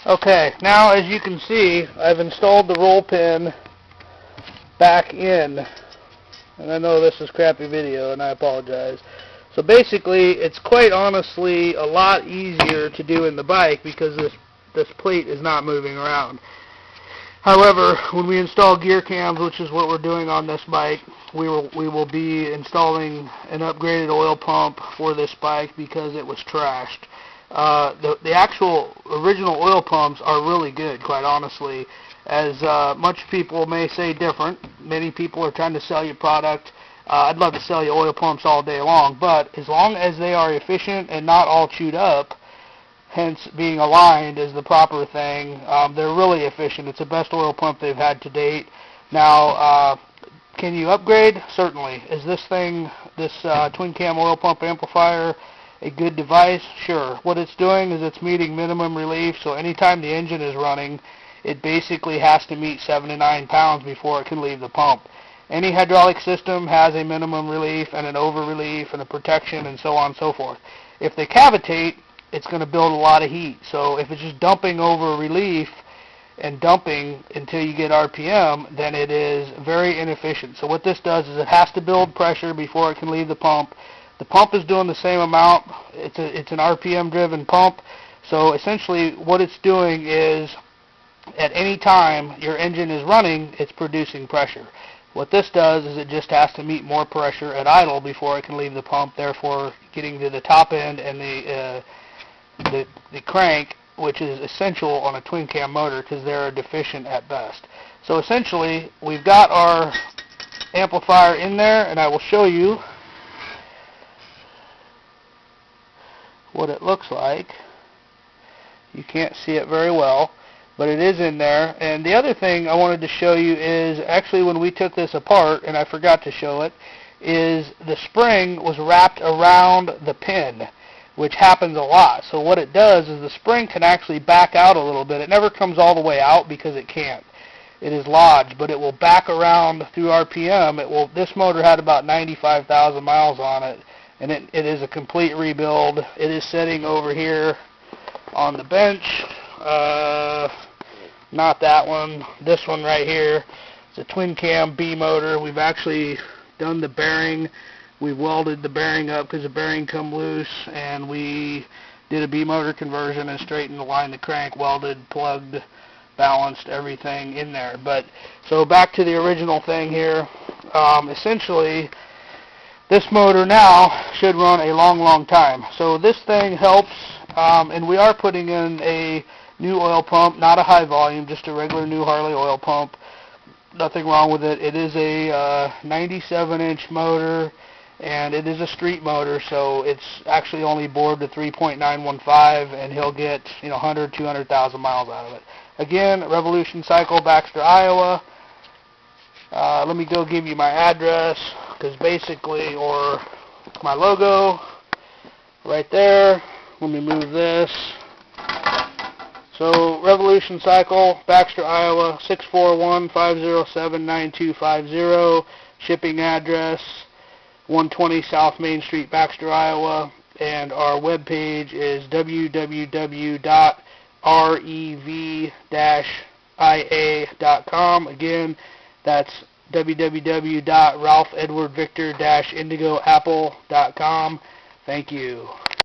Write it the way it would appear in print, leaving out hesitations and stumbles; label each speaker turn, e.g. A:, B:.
A: Okay, now as you can see, I've installed the roll pin back in, and I know this is crappy video and I apologize. So basically it's quite honestly a lot easier to do in the bike because this plate is not moving around. However, when we install gear cams, which is what we're doing on this bike, we will be installing an upgraded oil pump for this bike because it was trashed. The actual original oil pumps are really good, quite honestly. As much people may say different, many people are trying to sell you product. I'd love to sell you oil pumps all day long, but as long as they are efficient and not all chewed up, hence being aligned is the proper thing, they're really efficient. It's the best oil pump they've had to date. Now, can you upgrade? Certainly. Is this thing, this twin cam oil pump amplifier, a good device? Sure. What it's doing is it's meeting minimum relief, so anytime the engine is running, it basically has to meet 7 to 9 pounds before it can leave the pump. Any hydraulic system has a minimum relief and an over relief and a protection and so on and so forth. If they cavitate, it's going to build a lot of heat. So if it's just dumping over relief and dumping until you get RPM, then it is very inefficient. So what this does is it has to build pressure before it can leave the pump. The pump is doing the same amount. It's an RPM driven pump. So essentially what it's doing is at any time your engine is running, it's producing pressure. What this does is it just has to meet more pressure at idle before it can leave the pump, therefore getting to the top end and the crank, which is essential on a twin cam motor because they're deficient at best. So essentially we've got our amplifier in there, and I will show you what it looks like. You can't see it very well, but it is in there. And the other thing I wanted to show you is actually when we took this apart, and I forgot to show it, is the spring was wrapped around the pin, which happens a lot. So what it does is the spring can actually back out a little bit. It never comes all the way out because it can't. It is lodged, but it will back around through RPM. This motor had about 95,000 miles on it, and it is a complete rebuild. It is sitting over here on the bench. Not that one. This one right here. It's a twin cam B motor. We've actually done the bearing. We welded the bearing up because the bearing come loose, and we did a B motor conversion and straightened the line, the crank, welded, plugged, balanced, everything in there. But so back to the original thing here. Essentially, this motor now should run a long time. So this thing helps, and we are putting in a new oil pump, not a high volume, just a regular new Harley oil pump. Nothing wrong with it. It is a 97-inch motor, and it is a street motor, so it's actually only bored to 3.915, and he'll get 100, 200,000 miles out of it. Again, Revolution Cycle, Baxter, Iowa. Let me go give you my address, because basically, or my logo, right there. Let me move this. So, Revolution Cycle, Baxter, Iowa, 641-507-9250. Shipping address, 120 South Main Street, Baxter, Iowa. And our webpage is www.rev-ia.com. Again, that's www.ralphedwardvictor-indigoapple.com. Thank you.